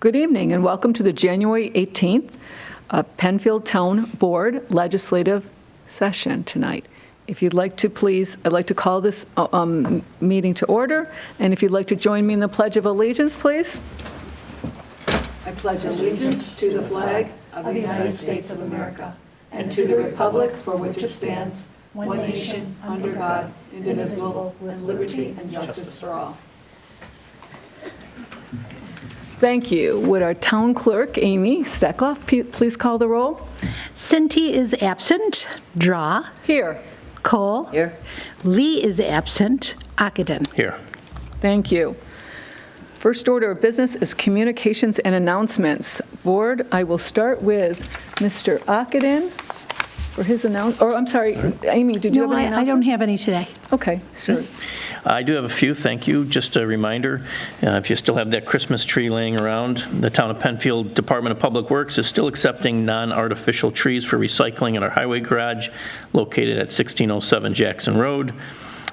Good evening and welcome to the January 18th Penfield Town Board Legislative Session tonight. If you'd like to please, I'd like to call this meeting to order, and if you'd like to join me in the Pledge of Allegiance, please. I pledge allegiance to the flag of the United States of America and to the republic for which it stands, one nation, under God, indivisible, with liberty and justice for all. Thank you. Would our town clerk, Amy Steckloff, please call the roll? Cindy is absent. Drawe. Here. Kohl. Here. Lee is absent. Ockenden. Here. Thank you. First order of business is communications and announcements. Board, I will start with Mr. Ockenden for his announcement. Or I'm sorry, Amy, did you have any announcements? I don't have any today. Okay, sure. I do have a few, thank you. Just a reminder, if you still have that Christmas tree laying around, the Town of Penfield Department of Public Works is still accepting non-artificial trees for recycling at our highway garage located at 1607 Jackson Road.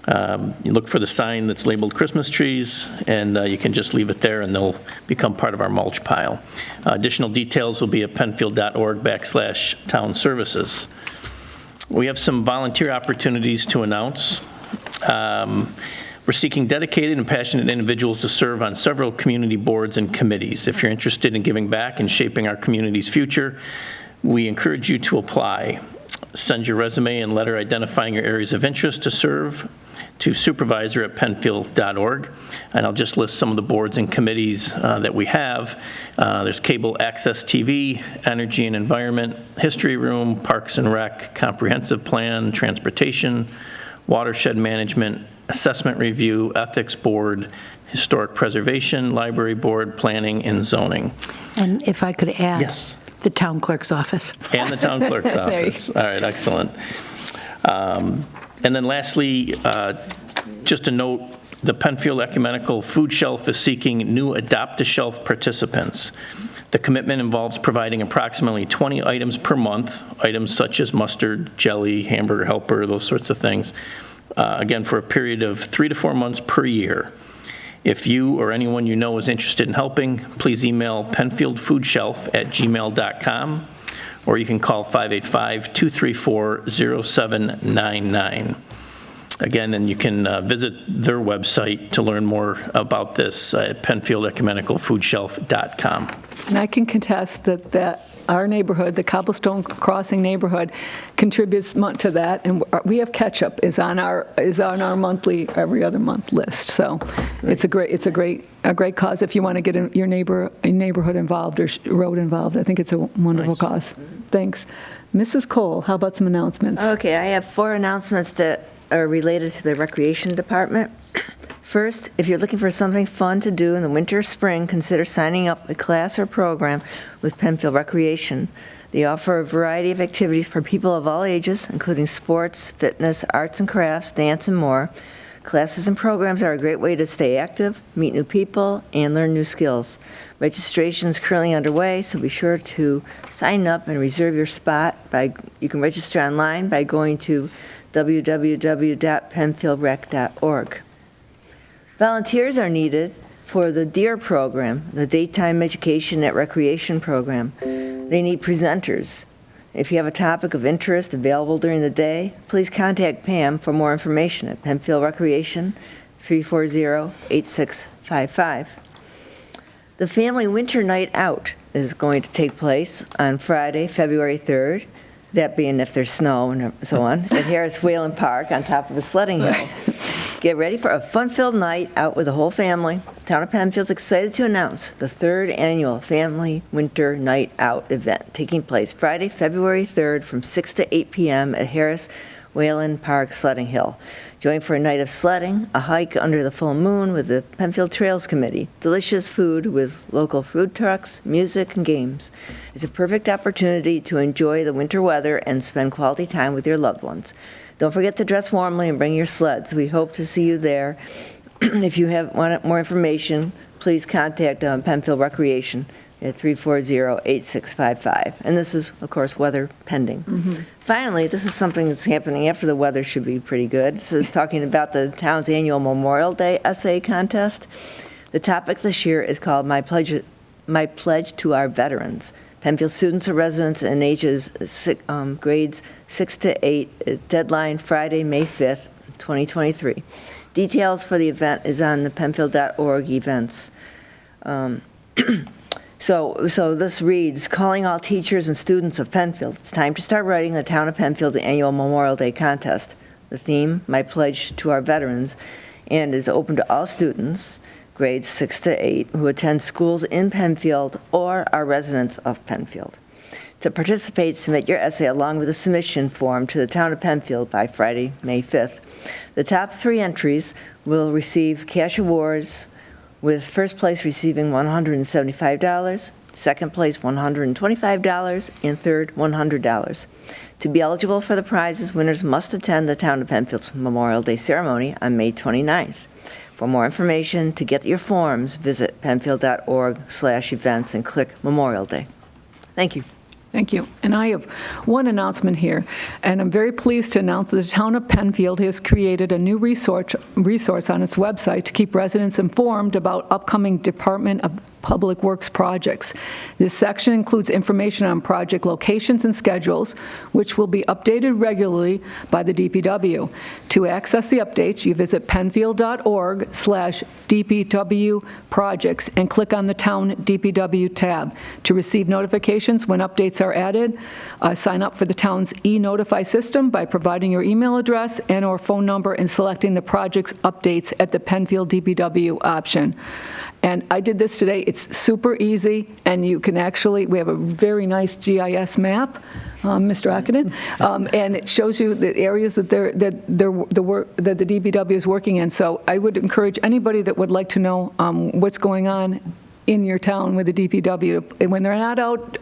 You look for the sign that's labeled Christmas trees, and you can just leave it there and they'll become part of our mulch pile. Additional details will be at penfield.org/town services. We have some volunteer opportunities to announce. We're seeking dedicated and passionate individuals to serve on several community boards and committees. If you're interested in giving back and shaping our community's future, we encourage you to apply. Send your resume and letter identifying your areas of interest to serve to Supervisor at penfield.org. And I'll just list some of the boards and committees that we have. There's Cable Access TV, Energy and Environment, History Room, Parks and Rec, Comprehensive Plan, Transportation, Watershed Management, Assessment Review, Ethics Board, Historic Preservation, Library Board, Planning and Zoning. And if I could add. Yes. The town clerk's office. And the town clerk's office. All right, excellent. And then lastly, just a note, the Penfield Ecumenical Food Shelf is seeking new Adopt-a-Shelf participants. The commitment involves providing approximately 20 items per month, items such as mustard, jelly, hamburger helper, those sorts of things, again, for a period of 3 to 4 months per year. If you or anyone you know is interested in helping, please email penfieldfoodshelf@gmail.com, or you can call 585-234-0799. Again, and you can visit their website to learn more about this at penfieldecumenicalfoodshelf.com. And I can contest that our neighborhood, the Cobblestone Crossing neighborhood, contributes to that, and we have ketchup is on our monthly, every other month list. So great. It's a great cause if you want to get your neighborhood involved or road involved. I think it's a wonderful cause. Thanks, Mrs. Kohl. How about some announcements? Okay, I have 4 announcements that are related to the Recreation Department. First, if you're looking for something fun to do in the winter or spring, consider signing up a class or program with Penfield Recreation. They offer a variety of activities for people of all ages, including sports, fitness, arts and crafts, dance, and more. Classes and programs are a great way to stay active, meet new people, and learn new skills. Registration is currently underway, so be sure to sign up and reserve your spot. You can register online by going to www.penfieldrec.org. Volunteers are needed for the DEAR program, the Daytime Education at Recreation program. They need presenters. If you have a topic of interest available during the day, please contact Pam for more information at Penfield Recreation, 340-8655. The Family Winter Night Out is going to take place on Friday, February 3rd. That being if there's snow and so on, at Harris Whalen Park on top of the sledding hill. Get ready for a fun-filled night out with the whole family. Town of Penfield's excited to announce the 3rd annual Family Winter Night Out event taking place Friday, February 3rd from 6 to 8 p.m. at Harris Whalen Park Sledding Hill. Join for a night of sledding, a hike under the full moon with the Penfield Trails Committee, delicious food with local food trucks, music, and games. It's a perfect opportunity to enjoy the winter weather and spend quality time with your loved ones. Don't forget to dress warmly and bring your sleds. We hope to see you there. If you want more information, please contact Penfield Recreation at 340-8655. And this is, of course, weather pending. Mm-hmm. Finally, this is something that's happening after the weather should be pretty good. This is talking about the town's annual Memorial Day essay contest. The topic this year is called My My Pledge to Our Veterans. Penfield students or residents in ages grades 6 to 8, deadline Friday, May 5th, 2023. Details for the event is on the penfield.org events. So this reads, calling all teachers and students of Penfield. It's time to start writing the Town of Penfield annual Memorial Day contest. The theme, My Pledge to Our Veterans, and is open to all students, grades 6 to 8, who attend schools in Penfield or are residents of Penfield. To participate, submit your essay along with a submission form to the Town of Penfield by Friday, May 5th. The top 3 entries will receive cash awards, with first place receiving $175, second place $125, and third $100. To be eligible for the prizes, winners must attend the Town of Penfield's Memorial Day ceremony on May 29th. For more information, to get your forms, visit penfield.org/events and click Memorial Day. Thank you. Thank you. And I have one announcement here, and I'm very pleased to announce that the Town of Penfield has created a new resource on its website to keep residents informed about upcoming Department of Public Works projects. This section includes information on project locations and schedules, which will be updated regularly by the DPW. To access the updates, you visit penfield.org/DPW projects and click on the Town DPW tab. To receive notifications when updates are added, sign up for the town's e-notify system by providing your email address and/or phone number and selecting the project's updates at the Penfield DPW option. And I did this today. It's super easy, and you can actually, we have a very nice GIS map, Mr. Ockenden, and it shows you the areas that the DPW is working in. So I would encourage anybody that would like to know what's going on in your town with the DPW, and when they're not out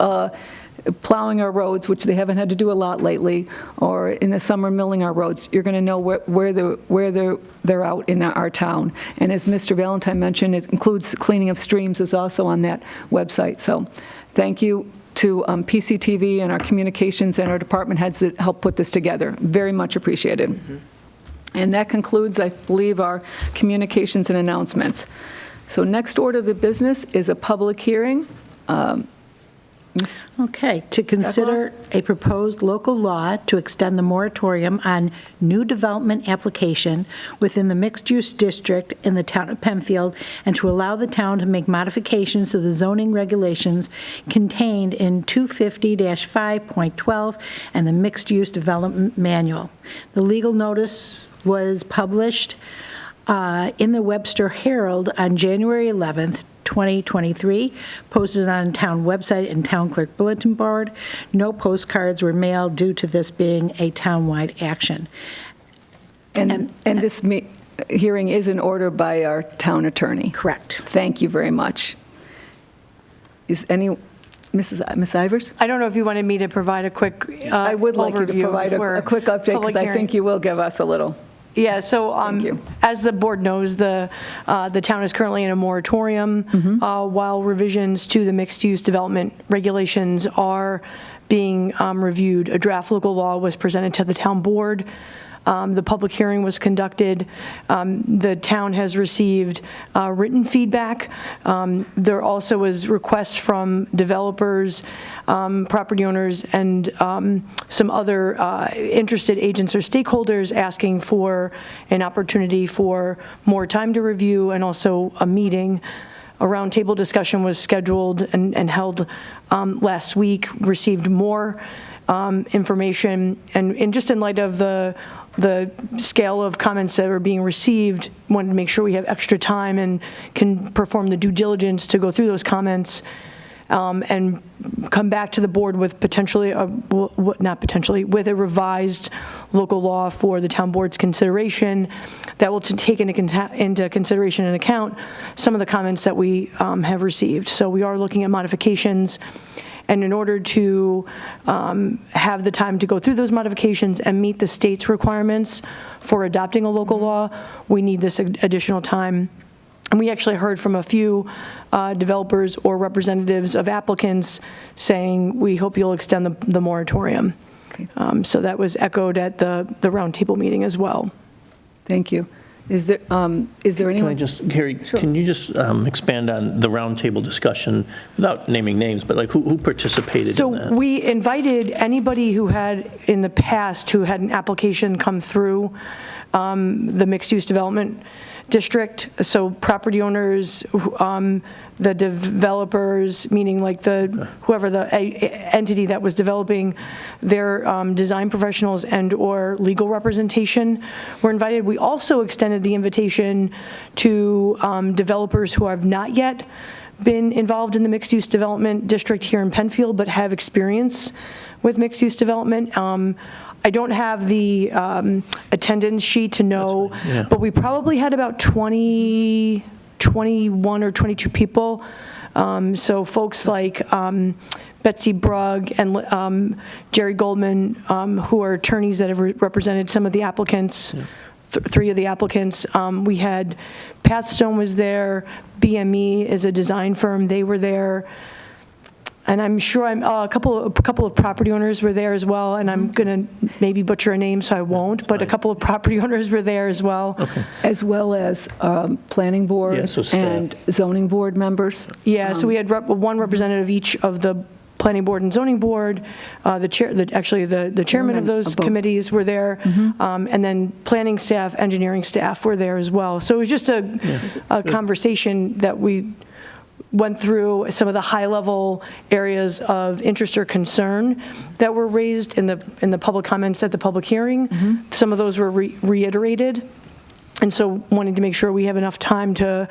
plowing our roads, which they haven't had to do a lot lately, or in the summer milling our roads, you're going to know where they're out in our town. And as Mr. Valentine mentioned, it includes cleaning of streams is also on that website. So thank you to PCTV and our communications and our department heads that helped put this together. Very much appreciated. Mm-hmm. And that concludes, I believe, our communications and announcements. So next order of the business is a public hearing. Okay, to consider a proposed local law to extend the moratorium on new development application within the mixed-use district in the town of Penfield, and to allow the town to make modifications to the zoning regulations contained in 250-5.12 and the mixed-use development manual. The legal notice was published in the Webster Herald on January 11th, 2023, posted on town website and town clerk bulletin board. No postcards were mailed due to this being a townwide action. And this hearing is in order by our town attorney. Correct. Thank you very much. Is any, Miss Ivers? I don't know if you wanted me to provide a quick I would like you to overview provide a quick update, because I think you will give us a little. Yeah, so Thank you. as the board knows, the town is currently in a moratorium while revisions to the mixed-use development regulations are being reviewed. A draft local law was presented to the town board. The public hearing was conducted. The town has received written feedback. There also was requests from developers, property owners, and some other interested agents or stakeholders asking for an opportunity for more time to review and also a meeting. A roundtable discussion was scheduled and held last week, received more information, and just in light of the scale of comments that are being received, wanted to make sure we have extra time and can perform the due diligence to go through those comments and come back to the board with potentially, with a revised local law for the town board's consideration that will take into consideration and account some of the comments that we have received. So we are looking at modifications. And in order to have the time to go through those modifications and meet the state's requirements for adopting a local law, we need this additional time. And we actually heard from a few developers or representatives of applicants saying, we hope you'll extend the moratorium. Okay. So that was echoed at the roundtable meeting as well. Thank you. Is there Can I anyone? just, Gary, can you just expand on the roundtable discussion without naming names, but like who participated in So that? we invited anybody who had, in the past, who had an application come through the mixed-use development district, so property owners, the developers, meaning like whoever the entity that was developing, their design professionals and/or legal representation were invited. We also extended the invitation to developers who have not yet been involved in the mixed-use development district here in Penfield, but have experience with mixed-use development. I don't have the attendance sheet to know, That's fine, yeah. but we probably had about 21 or 22 people. So folks like Betsy Brugg and Jerry Goldman, who are attorneys that have represented some of the applicants, three of the applicants. We had Pathstone was there, BME is a design firm, they were there. And I'm sure a couple of property owners were there as well, and I'm going to maybe butcher a name, so I won't, but a couple of property owners were there as well. Okay. As well as planning board Yeah, so staff. and zoning board members? Yeah, so we had one representative each of the planning board and zoning board, the chairman of those Of both. committees were there, and then planning staff, engineering staff were there as well. So it was just a conversation that we went through some of the high-level areas of interest or concern that were raised in the public comments at the public hearing. Some of those were reiterated, and so wanting to make sure we have enough time to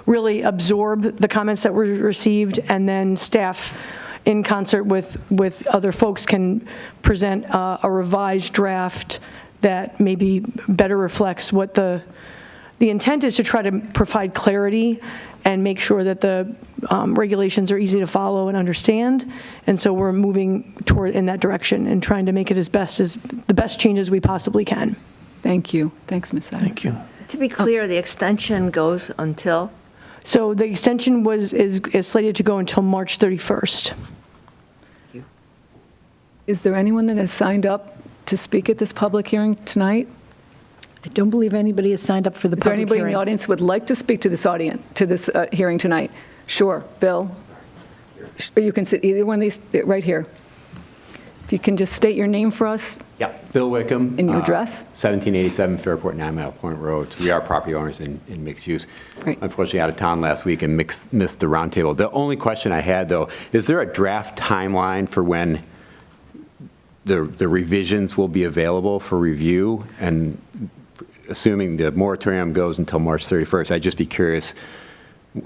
really absorb the comments that were received, and then staff, in concert with other folks, can present a revised draft that maybe better reflects what the intent is, to try to provide clarity and make sure that the regulations are easy to follow and understand. And so we're moving toward in that direction and trying to make it the best changes we possibly can. Thank you. Thanks, Ms. Adams. Thank you. To be clear, the extension goes until? So the extension is slated to go until March 31st. Is there anyone that has signed up to speak at this public hearing tonight? I don't believe anybody has signed up for the Is there public anybody in the hearing. audience who would like to speak to this hearing tonight? Sure, Bill. You can sit either one of these, right here. If you can just state your name for us. Yeah, Bill Wickham. And your address? 1787 Fairport 9 Mile Point Road. We are property owners in mixed use. Great. Unfortunately, out of town last week and missed the roundtable. The only question I had, though, is there a draft timeline for when the revisions will be available for review? And assuming the moratorium goes until March 31st, I'd just be curious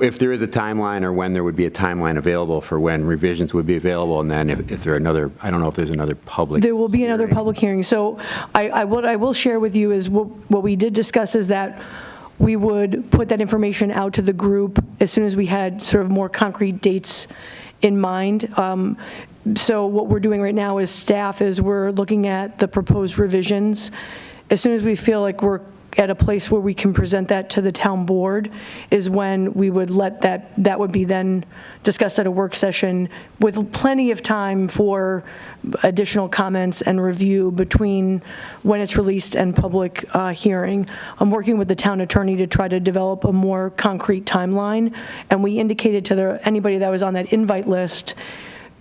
if there is a timeline, or when there would be a timeline available for when revisions would be available, and then is there another, I don't know if there's another public There will be another hearing. public hearing. So what I will share with you is what we did discuss is that we would put that information out to the group as soon as we had sort of more concrete dates in mind. So what we're doing right now as staff is we're looking at the proposed revisions. As soon as we feel like we're at a place where we can present that to the town board is when we would let that would be then discussed at a work session with plenty of time for additional comments and review between when it's released and public hearing. I'm working with the town attorney to try to develop a more concrete timeline, and we indicated to anybody that was on that invite list.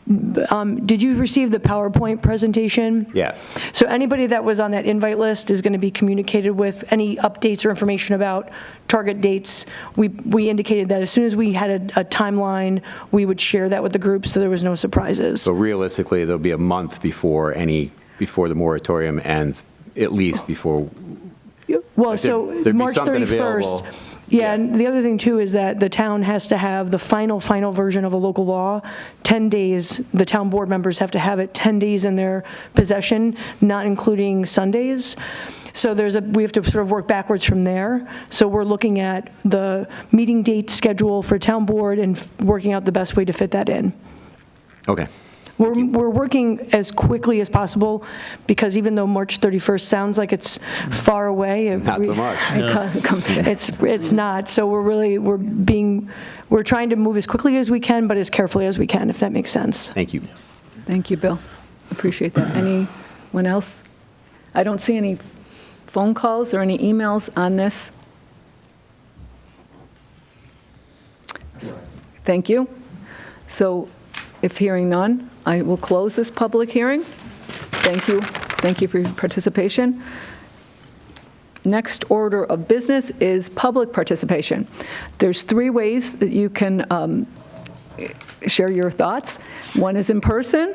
Did you receive the PowerPoint presentation? Yes. So anybody that was on that invite list is going to be communicated with. Any updates or information about target dates, we indicated that as soon as we had a timeline, we would share that with the group so there was no surprises. So realistically, there'll be a month before the moratorium ends, at least before. Well, Like so there'd be March something 31st. available. Yeah, and the other thing too is that the town has to have the final version of a local law, 10 days. The town board members have to have it 10 days in their possession, not including Sundays. So we have to sort of work backwards from there. So we're looking at the meeting date schedule for town board and working out the best way to fit that in. Okay. We're working as quickly as possible, because even though March 31st sounds like it's far away. Not so much. It's not. So we're trying to move as quickly as we can, but as carefully as we can, if that makes sense. Thank you. Thank you, Bill. Appreciate that. Anyone else? I don't see any phone calls or any emails on this. Thank you. So if hearing none, I will close this public hearing. Thank you. Thank you for your participation. Next order of business is public participation. There's 3 ways that you can share your thoughts. One is in person,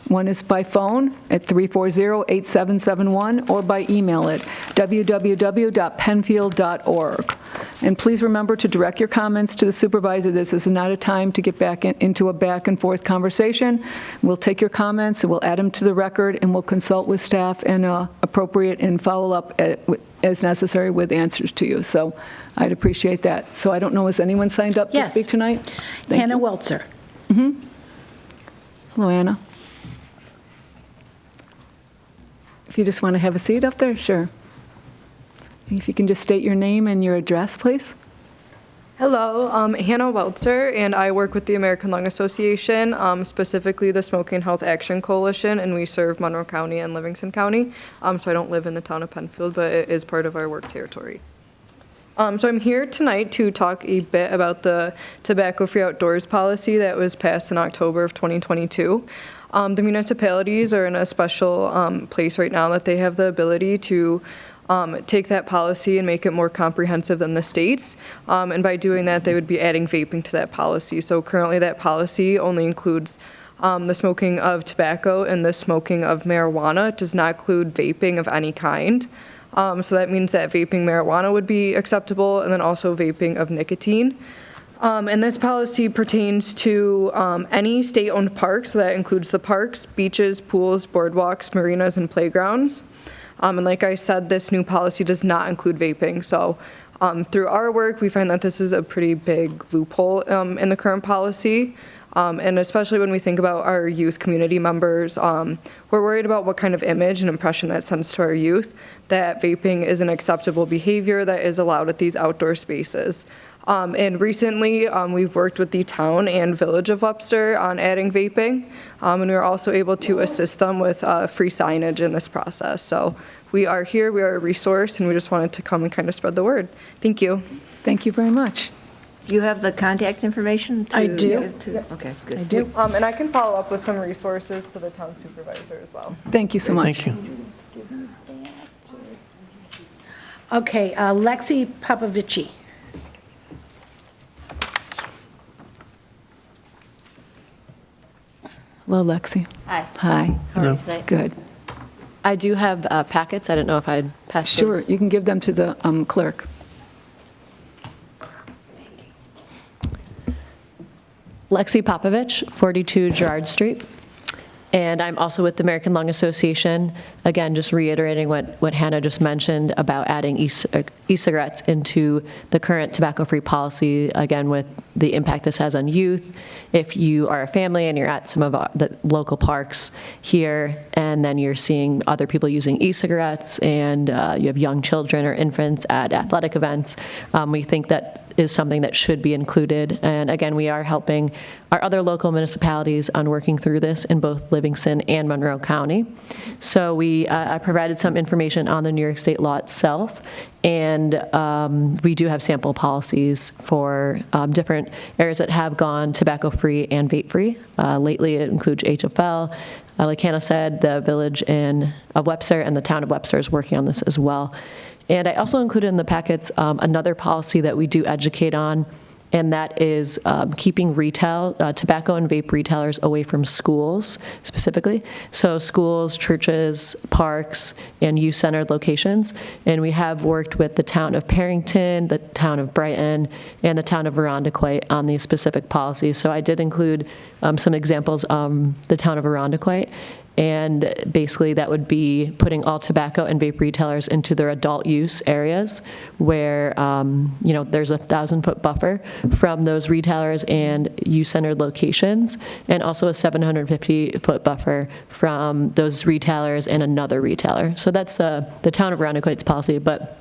one is by phone at 340-8771, or by email at www.penfield.org. And please remember to direct your comments to the supervisor. This is not a time to get back into a back and forth conversation. We'll take your comments, and we'll add them to the record, and we'll consult with staff and appropriate and follow up as necessary with answers to you. So I'd appreciate that. So I don't know, has anyone signed up to Yes. speak tonight? Thank Hannah you. Welzer. Hello, Anna. If you just want to have a seat up there, sure. If you can just state your name and your address, please. Hello, Hannah Welzer, and I work with the American Lung Association, specifically the Smoking Health Action Coalition, and we serve Monroe County and Livingston County. So I don't live in the town of Penfield, but it is part of our work territory. So I'm here tonight to talk a bit about the tobacco-free outdoors policy that was passed in October of 2022. The municipalities are in a special place right now that they have the ability to take that policy and make it more comprehensive than the states. And by doing that, they would be adding vaping to that policy. So currently that policy only includes the smoking of tobacco and the smoking of marijuana. It does not include vaping of any kind. So that means that vaping marijuana would be acceptable, and then also vaping of nicotine. And this policy pertains to any state-owned parks, so that includes the parks, beaches, pools, boardwalks, marinas, and playgrounds. And like I said, this new policy does not include vaping. So through our work, we find that this is a pretty big loophole in the current policy. And especially when we think about our youth community members, we're worried about what kind of image and impression that sends to our youth, that vaping is an acceptable behavior that is allowed at these outdoor spaces. And recently, we've worked with the town and village of Webster on adding vaping, and we were also able to assist them with free signage in this process. So we are here, we are a resource, and we just wanted to come and kind of spread the word. Thank you. Thank you very much. Do you have the contact information? I do. give to- Okay, good. I do. And I can follow up with some resources to the town supervisor as well. Thank you so much. Thank you. Okay, Lexi Popovici. Hello, Lexi. Hi. Hi. How are you tonight? Good. I do have packets. I don't know if I'd pass Sure, those. you can give them to the clerk. Lexi Popovich, 42 Gerard Street. And I'm also with the American Lung Association. Again, just reiterating what Hannah just mentioned about adding e-cigarettes into the current tobacco-free policy, again, with the impact this has on youth. If you are a family and you're at some of the local parks here, and then you're seeing other people using e-cigarettes, and you have young children or infants at athletic events, we think that is something that should be included. And again, we are helping our other local municipalities on working through this in both Livingston and Monroe County. So I provided some information on the New York State law itself, and we do have sample policies for different areas that have gone tobacco-free and vape-free. Lately, it includes HFL. Like Hannah said, the village of Webster and the town of Webster is working on this as well. And I also included in the packets another policy that we do educate on, and that is keeping retail, tobacco and vape retailers away from schools specifically. So schools, churches, parks, and youth-centered locations. And we have worked with the town of Perrington, the town of Brighton, and the town of Irondequoit on these specific policies. So I did include some examples the town of Irondequoit. And basically that would be putting all tobacco and vape retailers into their adult use areas where, there's a 1,000-foot buffer from those retailers and youth-centered locations, and also a 750-foot buffer from those retailers and another retailer. So that's the town of Irondequoit's policy, but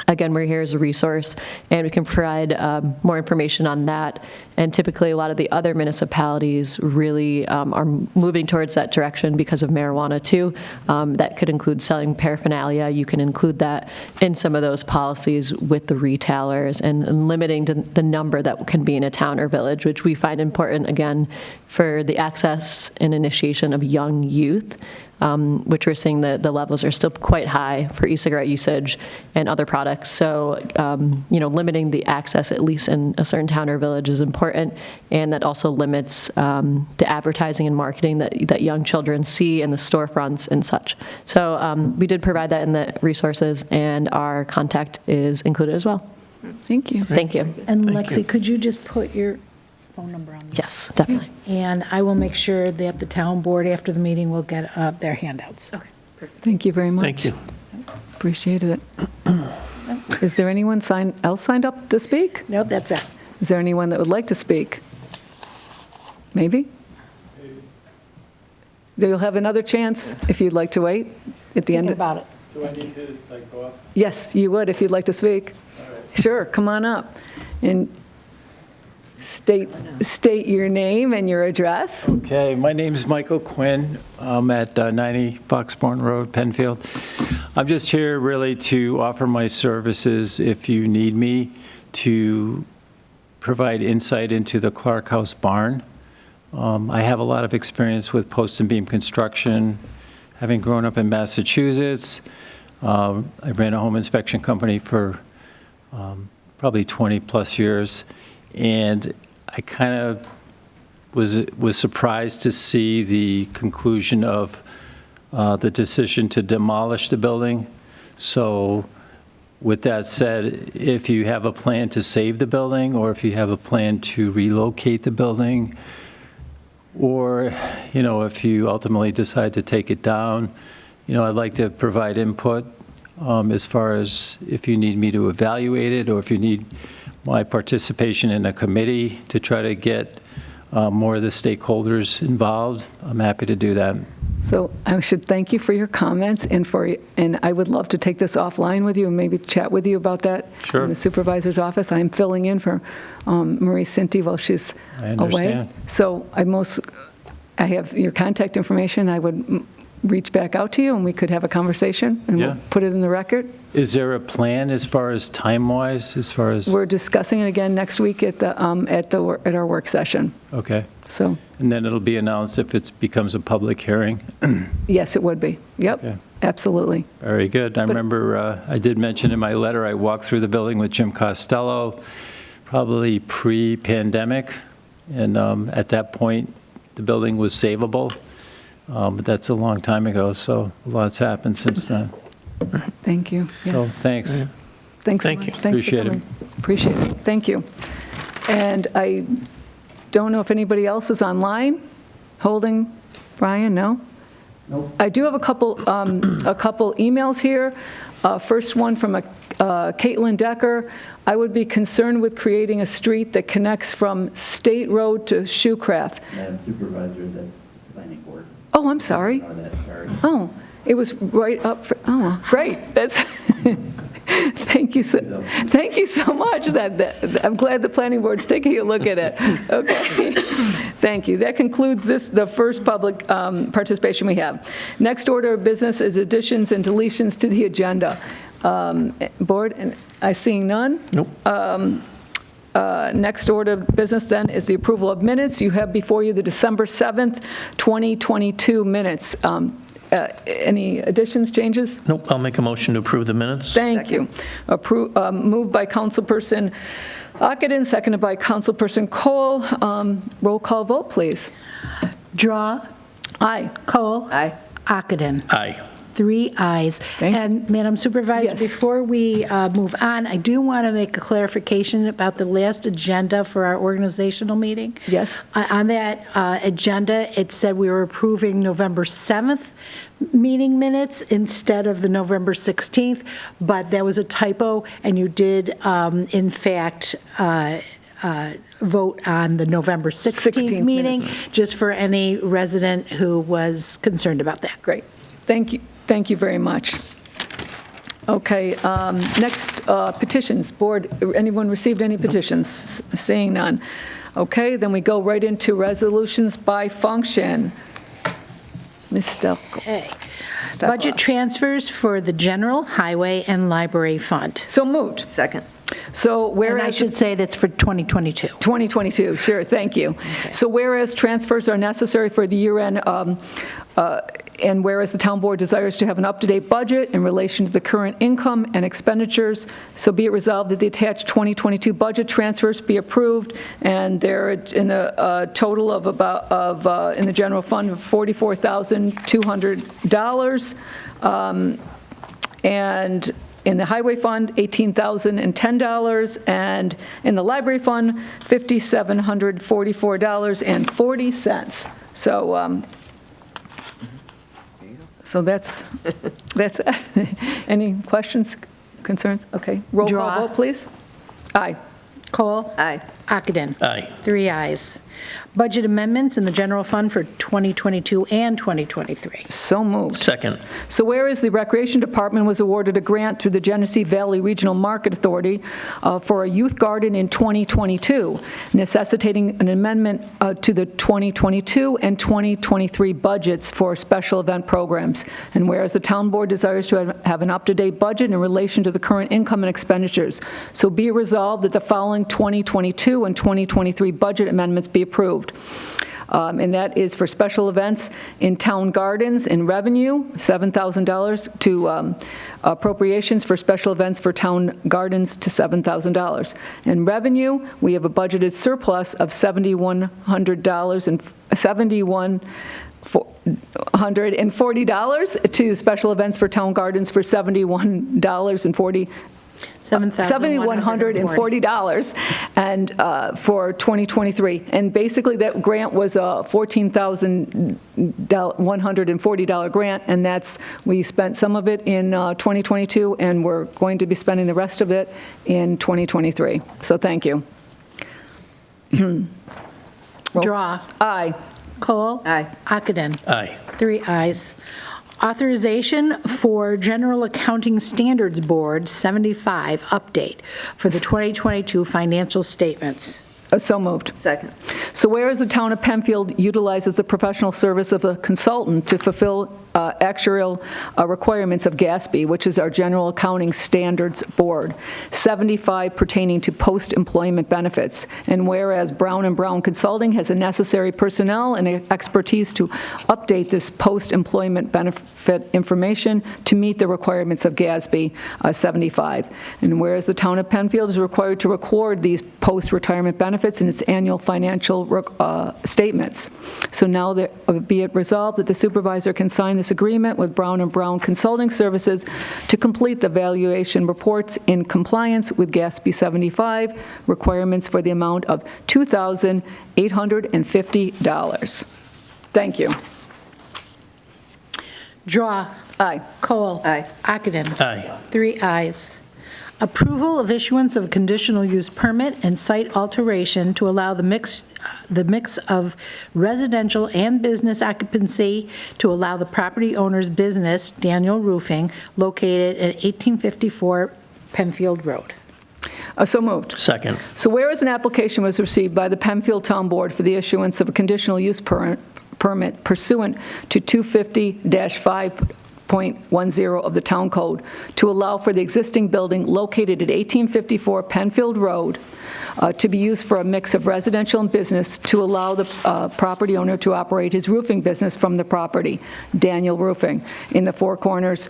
Again, we're here as a resource, and we can provide more information on that. And typically, a lot of the other municipalities really are moving towards that direction because of marijuana, too. That could include selling paraphernalia. You can include that in some of those policies with the retailers and limiting the number that can be in a town or village, which we find important, again, for the access and initiation of young youth. Which we're seeing the levels are still quite high for e-cigarette usage and other products. So, limiting the access, at least in a certain town or village, is important, and that also limits the advertising and marketing that young children see in the storefronts and such. So we did provide that in the resources, and our contact is included as well. Thank you. Thank you. And Lexi, could you just put your phone number on? Yes, definitely. And I will make sure that the town board, after the meeting, will get their handouts. Okay. Thank you very much. Thank you. Appreciated it. Is there anyone else signed up to speak? No, that's it. Is there anyone that would like to speak? Maybe? You'll have another chance if you'd like to wait at the end. Think about it. Do I need to, go up? Yes, you would if you'd like to speak. Sure, come on up. And state your name and your address. Okay, my name's Michael Quinn. I'm at 90 Foxbourne Road, Penfield. I'm just here really to offer my services if you need me to provide insight into the Clark House barn. I have a lot of experience with post and beam construction, having grown up in Massachusetts. I ran a home inspection company for probably 20 plus years, and I kind of was surprised to see the conclusion of the decision to demolish the building. So with that said, if you have a plan to save the building, or if you have a plan to relocate the building, or, if you ultimately decide to take it down, I'd like to provide input as far as if you need me to evaluate it, or if you need my participation in a committee to try to get more of the stakeholders involved. I'm happy to do that. So I should thank you for your comments, and I would love to take this offline with you and maybe chat with you about that Sure. in the supervisor's office. I'm filling in for Marie Cinti while she's I away. understand. So I have your contact information. I would reach back out to you, and we could have a conversation, and Yeah. we'll put it in the record. Is there a plan as far as time-wise, as far as? We're discussing it again next week at our work session. Okay. So, And then it'll be announced if it becomes a public hearing? yes, it would be. Yep, Okay. absolutely. Very good. I remember I did mention in my letter, I walked through the building with Jim Costello, probably pre-pandemic, and at that point, the building was savable, but that's a long time ago, so a lot's happened since then. Thank you. So, Yes. thanks. Thanks so Thank much. you. Thanks for Appreciate it. coming. Appreciate it. Thank you. And I don't know if anybody else is online holding, Brian, no? Nope. I do have a couple emails here. First one from Caitlin Decker. I would be concerned with creating a street that connects from State Road to Shoecraft. Madam Supervisor, that's planning board. Oh, I'm sorry. Ignore that, sorry. Oh, it was right up, oh, great, that's, thank you so much. I'm glad the planning board's taking a look at it. Okay, thank you. That concludes the first public participation we have. Next order of business is additions and deletions to the agenda. Board, and I see none. Nope. Next order of business then is the approval of minutes. You have before you the December 7th, 2022 minutes. Any additions, changes? Nope, I'll make a motion to approve the minutes. Thank you. Moved by Councilperson Ockenden, seconded by Councilperson Kohl. Roll call vote, please. Drawe, Aye. Kohl. Aye. Ockenden. Aye. 3 ayes. Thank you. And Madam Supervisor, Yes. before we move on, I do want to make a clarification about the last agenda for our organizational meeting. Yes. On that agenda, it said we were approving November 7th meeting minutes instead of the November 16th, but there was a typo, and you did, in fact, vote on the November 16th meeting, minutes. just for any resident who was concerned about that. Great. Thank you. Thank you very much. Okay, next, petitions. Board, anyone received any petitions? Seeing none. Okay, then we go right into resolutions by function. Ms. Stelko. Okay. Budget transfers for the general, highway, and library fund. So moved. Second. So And whereas... I should say that's for 2022. 2022, sure, thank you. So whereas transfers are necessary for the year-end, and whereas the town board desires to have an up-to-date budget in relation to the current income and expenditures, so be it resolved that the attached 2022 budget transfers be approved, and they're in a total of in the general fund of $44,200, and in the highway fund, $18,010, and in the library fund, $5,744.40. So that's any questions, concerns? Okay, roll call Drawe. vote, please. Aye. Kohl. Aye. Ockenden. Aye. 3 ayes. Budget amendments in the general fund for 2022 and 2023. So moved. Second. So whereas the Recreation Department was awarded a grant through the Genesee Valley Regional Market Authority for a youth garden in 2022, necessitating an amendment to the 2022 and 2023 budgets for special event programs. And whereas the town board desires to have an up-to-date budget in relation to the current income and expenditures, so be it resolved that the following 2022 and 2023 budget amendments be approved. And that is for special events in town gardens in revenue, $7,000 to appropriations for special events for town gardens to $7,000. In revenue, we have a budgeted surplus of $7,100 and $7,140 to special events for town gardens for $7,140. $7,140 and for 2023. And basically that grant was a $14,140 grant, and we spent some of it in 2022, and we're going to be spending the rest of it in 2023. So thank you. Drawe. Aye. Kohl. Aye. Ockenden. Aye. 3 ayes. Authorization for General Accounting Standards Board 75 update for the 2022 financial statements. So moved. Second. So whereas the town of Penfield utilizes the professional service of a consultant to fulfill actuarial requirements of GASB, which is our General Accounting Standards Board, 75 pertaining to post-employment benefits. And whereas Brown & Brown Consulting has the necessary personnel and expertise to update this post-employment benefit information to meet the requirements of GASB 75. And whereas the town of Penfield is required to record these post-retirement benefits in its annual financial statements. So now be it resolved that the supervisor can sign this agreement with Brown & Brown Consulting Services to complete the valuation reports in compliance with GASB 75 requirements for the amount of $2,850. Thank you. Drawe. Aye. Kohl. Aye. Ockenden. Aye. 3 ayes. Approval of issuance of conditional use permit and site alteration to allow the mix of residential and business occupancy to allow the property owner's business, Daniel Roofing, located at 1854 Penfield Road. So moved. Second. So whereas an application was received by the Penfield Town Board for the issuance of a conditional use permit pursuant to 250-5.10 of the Town Code to allow for the existing building located at 1854 Penfield Road to be used for a mix of residential and business to allow the property owner to operate his roofing business from the property, Daniel Roofing, in the Four Corners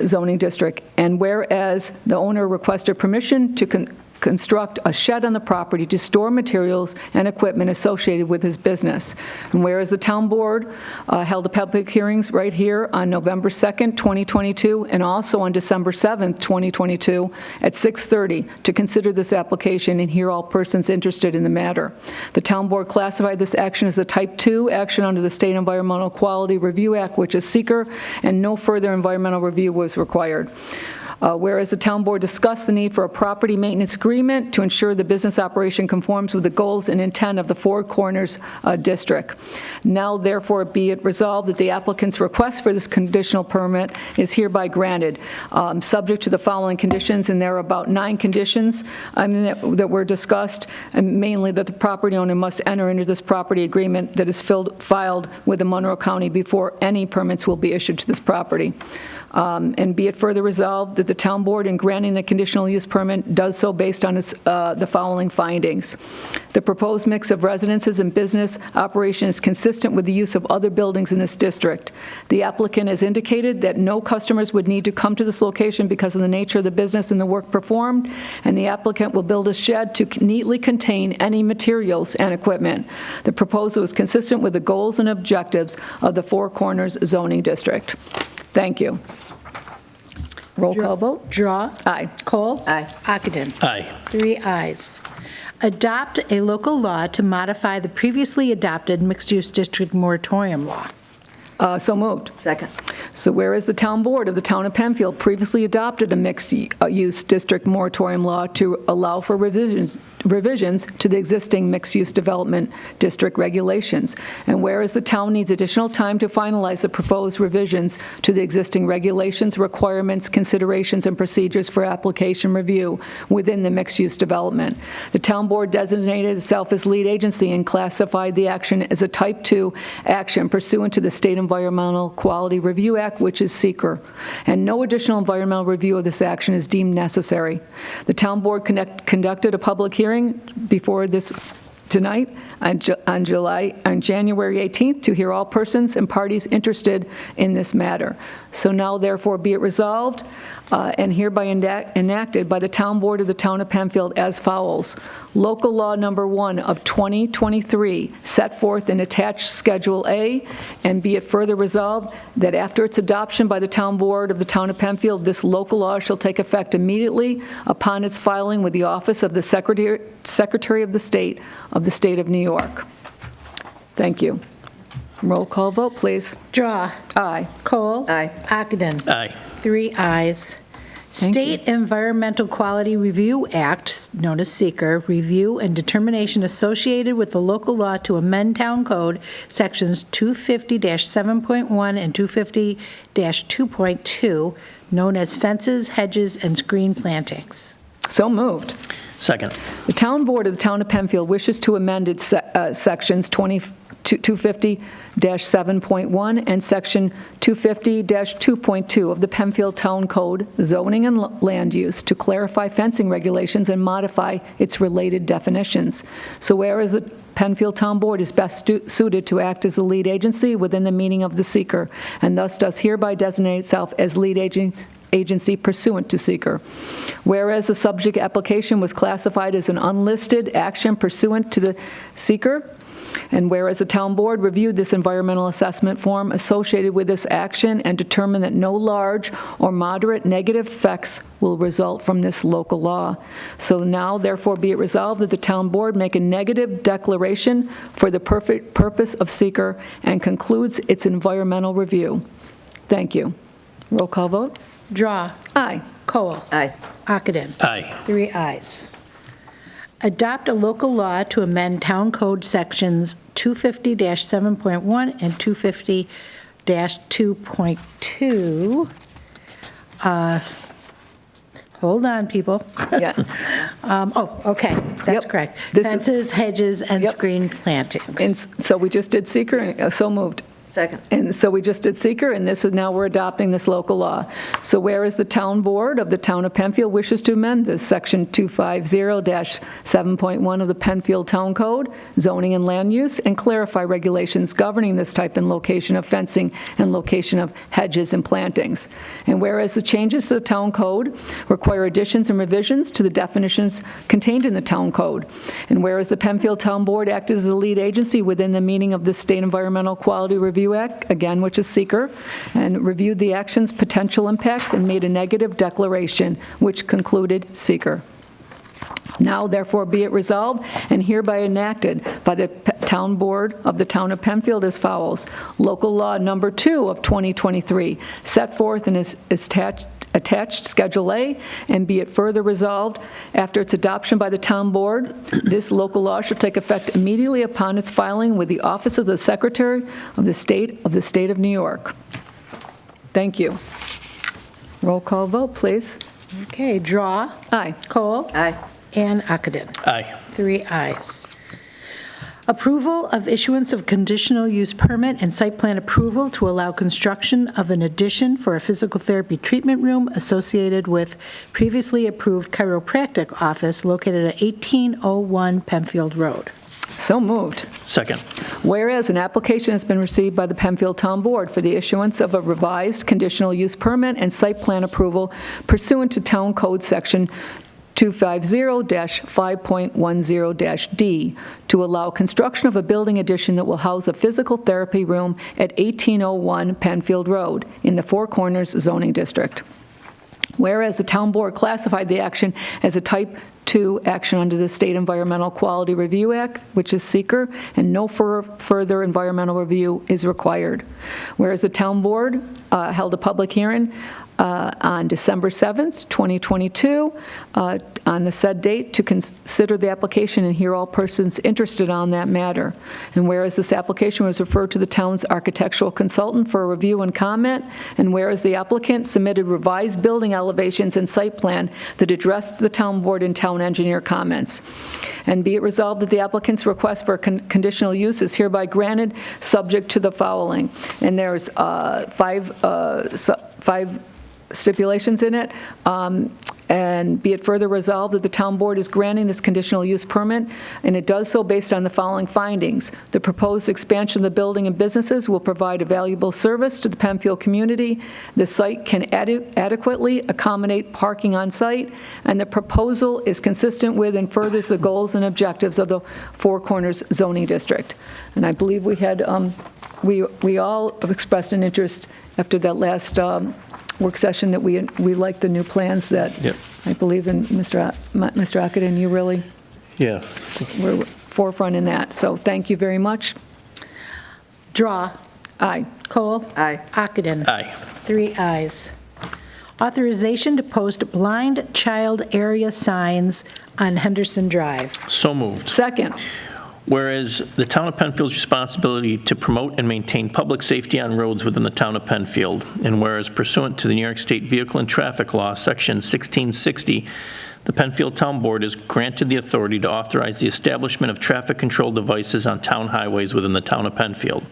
zoning district. And whereas the owner requested permission to construct a shed on the property to store materials and equipment associated with his business. And whereas the town board held a public hearings right here on November 2nd, 2022, and also on December 7th, 2022, at 6:30 to consider this application and hear all persons interested in the matter. The town board classified this action as a Type 2 action under the State Environmental Quality Review Act, which is seeker, and no further environmental review was required. Whereas the town board discussed the need for a property maintenance agreement to ensure the business operation conforms with the goals and intent of the Four Corners District. Now therefore be it resolved that the applicant's request for this conditional permit is hereby granted, subject to the following conditions, and there are about 9 conditions that were discussed, and mainly that the property owner must enter into this property agreement that is filed with the Monroe County before any permits will be issued to this property. And be it further resolved that the town board, in granting the conditional use permit, does so based on the following findings. The proposed mix of residences and business operation is consistent with the use of other buildings in this district. The applicant has indicated that no customers would need to come to this location because of the nature of the business and the work performed, and the applicant will build a shed to neatly contain any materials and equipment. The proposal is consistent with the goals and objectives of the Four Corners zoning district. Thank you. Roll call vote? Drawe. Aye. Kohl. Aye. Ockenden. Aye. 3 ayes. Adopt a local law to modify the previously adopted mixed-use district moratorium law. So moved. Second. So whereas the town board of the town of Penfield previously adopted a mixed-use district moratorium law to allow for revisions to the existing mixed-use development district regulations, and whereas the town needs additional time to finalize the proposed revisions to the existing regulations, requirements, considerations, and procedures for application review within the mixed-use development, the town board designated itself as lead agency and classified the action as a Type 2 action pursuant to the State Environmental Quality Review Act, which is seeker, and no additional environmental review of this action is deemed necessary. The town board conducted a public hearing before this tonight on January 18th to hear all persons and parties interested in this matter. So now therefore be it resolved and hereby enacted by the town board of the town of Penfield as follows. Local law number 1 of 2023 set forth in attached Schedule A, and be it further resolved that after its adoption by the town board of the town of Penfield, this local law shall take effect immediately upon its filing with the office of the Secretary of the State of New York. Thank you. Roll call vote, please. Drawe. Aye. Kohl. Aye. Ockenden. Aye. 3 ayes. Thank State Environmental Quality Review Act, known as seeker, review and determination associated with the local law to amend Town Code Sections 250-7.1 and 250-2.2, known as fences, hedges, and screen plantings. So moved. Second. The town board of the town of Penfield wishes to amend its sections 250-7.1 and section 250-2.2 of the Penfield Town Code, zoning and land use, to clarify fencing regulations and modify its related definitions. So whereas the Penfield Town Board is best suited to act as the lead agency within the meaning of the seeker, and thus does hereby designate itself as lead agency pursuant to seeker. Whereas the subject application was classified as an unlisted action pursuant to the seeker, and whereas the town board reviewed this environmental assessment form associated with this action and determined that no large or moderate negative effects will result from this local law. So now therefore be it resolved that the town board make a negative declaration for the perfect purpose of seeker and concludes its environmental review. Thank you. Roll call vote. Drawe. Aye. Kohl. Aye. Ockenden. Aye. 3 ayes. Adopt a local law to amend Town Code Sections 250-7.1 and 250-2.2. Hold on, people. Yeah. Okay, that's Yep. correct. This is- Fences, hedges, and Yep. screen plantings. And so we just did seeker, and so moved. Second. And so we just did seeker, and this is now we're adopting this local law. So whereas the town board of the town of Penfield wishes to amend this section 250-7.1 of the Penfield Town Code, zoning and land use, and clarify regulations governing this type and location of fencing and location of hedges and plantings. And whereas the changes to the town code require additions and revisions to the definitions contained in the town code. And whereas the Penfield Town Board acted as the lead agency within the meaning of the State Environmental Quality Review Act, again, which is seeker, and reviewed the action's potential impacts and made a negative declaration, which concluded seeker. Now, therefore, be it resolved and hereby enacted by the town board of the town of Penfield as follows. Local law number 2 of 2023, set forth in its attached Schedule A, and be it further resolved, after its adoption by the town board, this local law shall take effect immediately upon its filing with the Office of the Secretary of the State of New York. Thank you. Roll call vote, please. Okay, Drawe. Aye. Kohl. Aye. And Ockenden. Aye. 3 ayes. Approval of issuance of conditional use permit and site plan approval to allow construction of an addition for a physical therapy treatment room associated with previously approved chiropractic office located at 1801 Penfield Road. So moved. Second. Whereas an application has been received by the Penfield Town Board for the issuance of a revised conditional use permit and site plan approval pursuant to Town Code Section 250-5.10-D to allow construction of a building addition that will house a physical therapy room at 1801 Penfield Road in the Four Corners zoning district. Whereas the town board classified the action as a type 2 action under the State Environmental Quality Review Act, which is seeker, and no further environmental review is required. Whereas the town board held a public hearing on December 7th, 2022, on the said date, to consider the application and hear all persons interested on that matter. And whereas this application was referred to the town's architectural consultant for a review and comment, and whereas the applicant submitted revised building elevations and site plan that addressed the town board and town engineer comments. And be it resolved that the applicant's request for conditional use is hereby granted, subject to the following. And there's five stipulations in it, and be it further resolved that the town board is granting this conditional use permit, and it does so based on the following findings. The proposed expansion of the building and businesses will provide a valuable service to the Penfield community. The site can adequately accommodate parking on site, and the proposal is consistent with and furthers the goals and objectives of the Four Corners zoning district. And I believe we had, we all expressed an interest after that last work session that we like the new plans that Yep. I believe in Mr. Ockenden, you really Yeah. were forefront in that. So thank you very much. Drawe. Aye. Kohl. Aye. Ockenden. Aye. 3 ayes. Authorization to post blind child area signs on Henderson Drive. So moved. Second. Whereas the Town of Penfield's responsibility to promote and maintain public safety on roads within the Town of Penfield, and whereas pursuant to the New York State Vehicle and Traffic Law, Section 1660, the Penfield Town Board is granted the authority to authorize the establishment of traffic control devices on town highways within the Town of Penfield.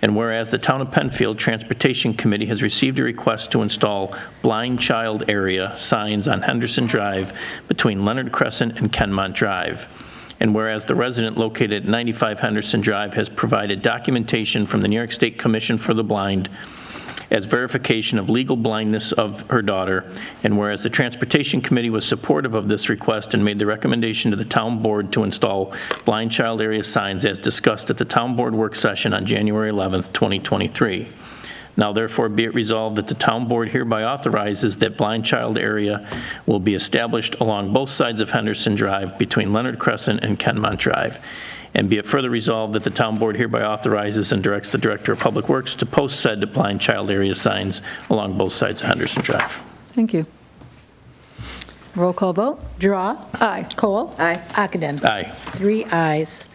And whereas the Town of Penfield Transportation Committee has received a request to install blind child area signs on Henderson Drive between Leonard Crescent and Kenmont Drive. And whereas the resident located at 95 Henderson Drive has provided documentation from the New York State Commission for the Blind as verification of legal blindness of her daughter, and whereas the Transportation Committee was supportive of this request and made the recommendation to the town board to install blind child area signs as discussed at the town board work session on January 11th, 2023. Now therefore be it resolved that the town board hereby authorizes that blind child area will be established along both sides of Henderson Drive between Leonard Crescent and Kenmont Drive. And be it further resolved that the town board hereby authorizes and directs the Director of Public Works to post said blind child area signs along both sides of Henderson Drive. Thank you. Roll call vote. Drawe. Aye. Kohl. Aye. Ockenden. Aye. 3 ayes.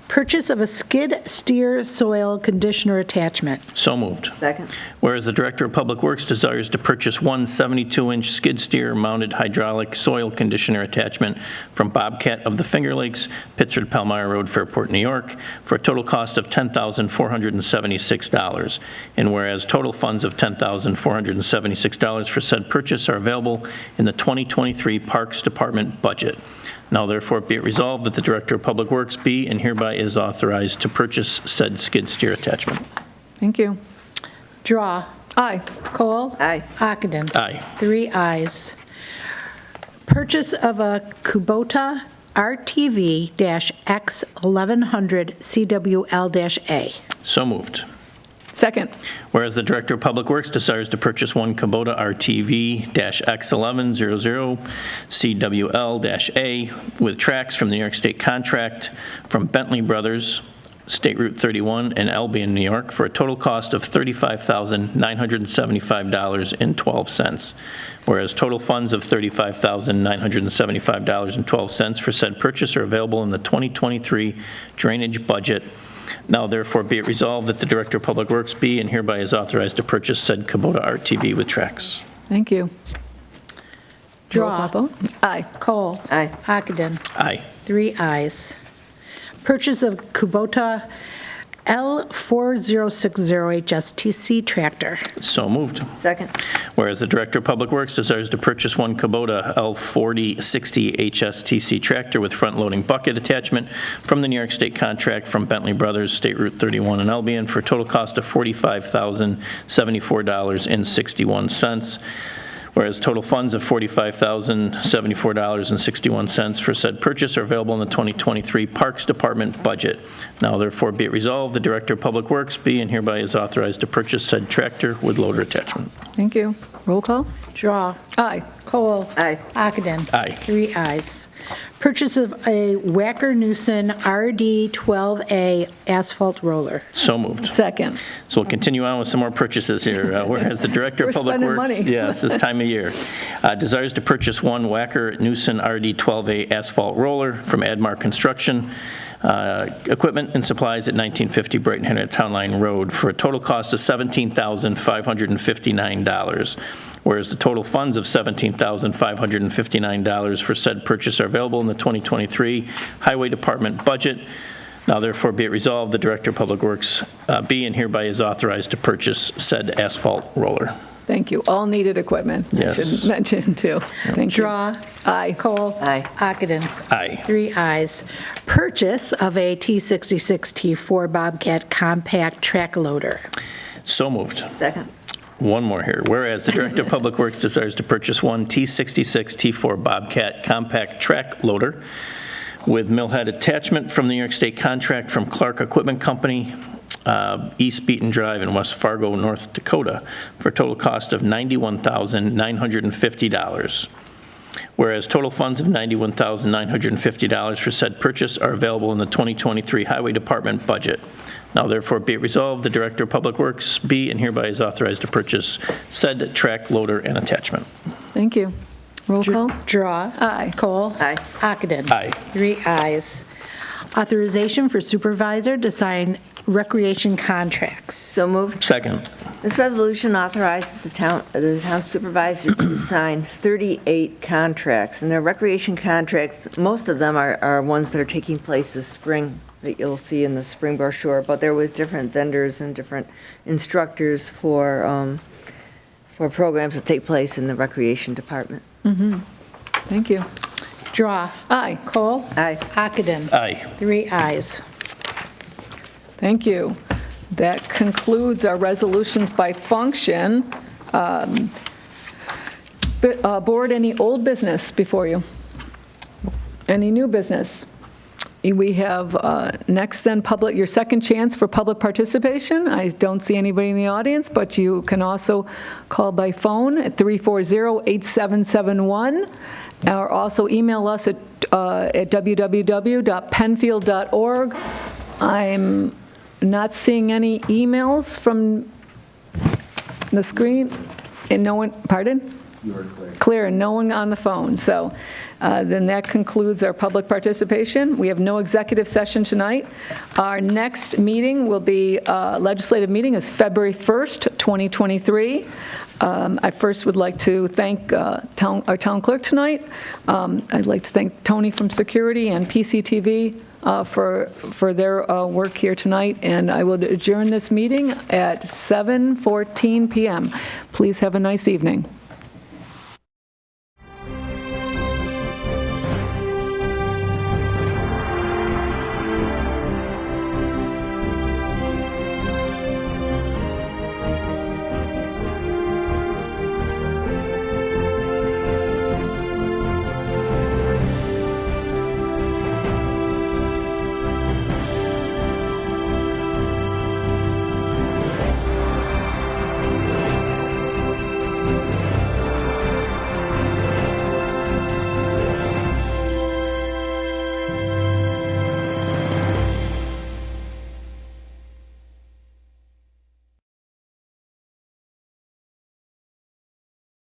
Purchase of a skid steer soil conditioner attachment. So moved. Second. Whereas the Director of Public Works desires to purchase one 72-inch skid steer mounted hydraulic soil conditioner attachment from Bobcat of the Finger Lakes, Pittsford Palmyra Road, Fairport, New York, for a total cost of $10,476. And whereas total funds of $10,476 for said purchase are available in the 2023 Parks Department budget. Now therefore be it resolved that the Director of Public Works be and hereby is authorized to purchase said skid steer attachment. Thank you. Drawe. Aye. Kohl. Aye. Ockenden. Aye. 3 ayes. Purchase of a Kubota RTV-X1100 CWL-A. So moved. Second. Whereas the Director of Public Works desires to purchase one Kubota RTV-X1100 CWL-A with tracks from the New York State contract from Bentley Brothers, State Route 31 in Albion, New York, for a total cost of $35,975.12. Whereas total funds of $35,975.12 for said purchase are available in the 2023 drainage budget. Now therefore be it resolved that the Director of Public Works be and hereby is authorized to purchase said Kubota RTB with tracks. Thank you. Roll call Drawe. vote. Aye. Kohl. Aye. Ockenden. Aye. 3 ayes. Purchase of Kubota L4060 HSTC tractor. So moved. Second. Whereas the Director of Public Works desires to purchase one Kubota L4060 HSTC tractor with front-loading bucket attachment from the New York State contract from Bentley Brothers, State Route 31 in Albion, for a total cost of $45,074.61. Whereas total funds of $45,074.61 for said purchase are available in the 2023 Parks Department budget. Now therefore be it resolved, the Director of Public Works be and hereby is authorized to purchase said tractor with loader attachment. Thank you. Roll call. Drawe. Aye. Kohl. Aye. Ockenden. Aye. 3 ayes. Purchase of a Wacker-Newson RD12A asphalt roller. So moved. Second. So we'll continue on with some more purchases here. Whereas the Director We're of Public spending Works, money. yes, this time of year, desires to purchase one Wacker-Newson RD12A asphalt roller from Admar Construction Equipment and Supplies at 1950 Brighton Henry Town Line Road for a total cost of $17,559. Whereas the total funds of $17,559 for said purchase are available in the 2023 Highway Department budget. Now therefore be it resolved, the Director of Public Works be and hereby is authorized to purchase said asphalt roller. Thank you. All needed equipment. Yes. I should mention, too. Thank you. Drawe. Aye. Kohl. Aye. Ockenden. Aye. 3 ayes. Purchase of a T66 T4 Bobcat compact track loader. So moved. Second. One more here. Whereas the Director of Public Works desires to purchase one T66 T4 Bobcat compact track loader with millhead attachment from the New York State contract from Clark Equipment Company, East Beaton Drive in West Fargo, North Dakota, for a total cost of $91,950. Whereas total funds of $91,950 for said purchase are available in the 2023 Highway Department budget. Now therefore be it resolved, the Director of Public Works be and hereby is authorized to purchase said track loader and attachment. Thank you. Roll call. Drawe. Aye. Kohl. Aye. Ockenden. Aye. 3 ayes. Authorization for Supervisor to sign recreation contracts. So moved. Second. This resolution authorizes the town supervisor to sign 38 contracts, and they're recreation contracts. Most of them are ones that are taking place this spring that you'll see in the spring brochure, but they're with different vendors and different instructors for programs that take place in the recreation department. Thank you. Drawe. Aye. Kohl. Aye. Ockenden. Aye. 3 ayes. Thank you. That concludes our resolutions by function. Board, any old business before you? Any new business? We have next then your second chance for public participation. I don't see anybody in the audience, but you can also call by phone at 340-8771, or also email us at www.penfield.org. I'm not seeing any emails from the screen, and no one, pardon? You are clear. Clear, and no one on the phone. So then that concludes our public participation. We have no executive session tonight. Our next meeting will be, legislative meeting is February 1st, 2023. I first would like to thank our town clerk tonight. I'd like to thank Tony from Security and PCTV for their work here tonight, and I will adjourn this meeting at 7:14 p.m. Please have a nice evening.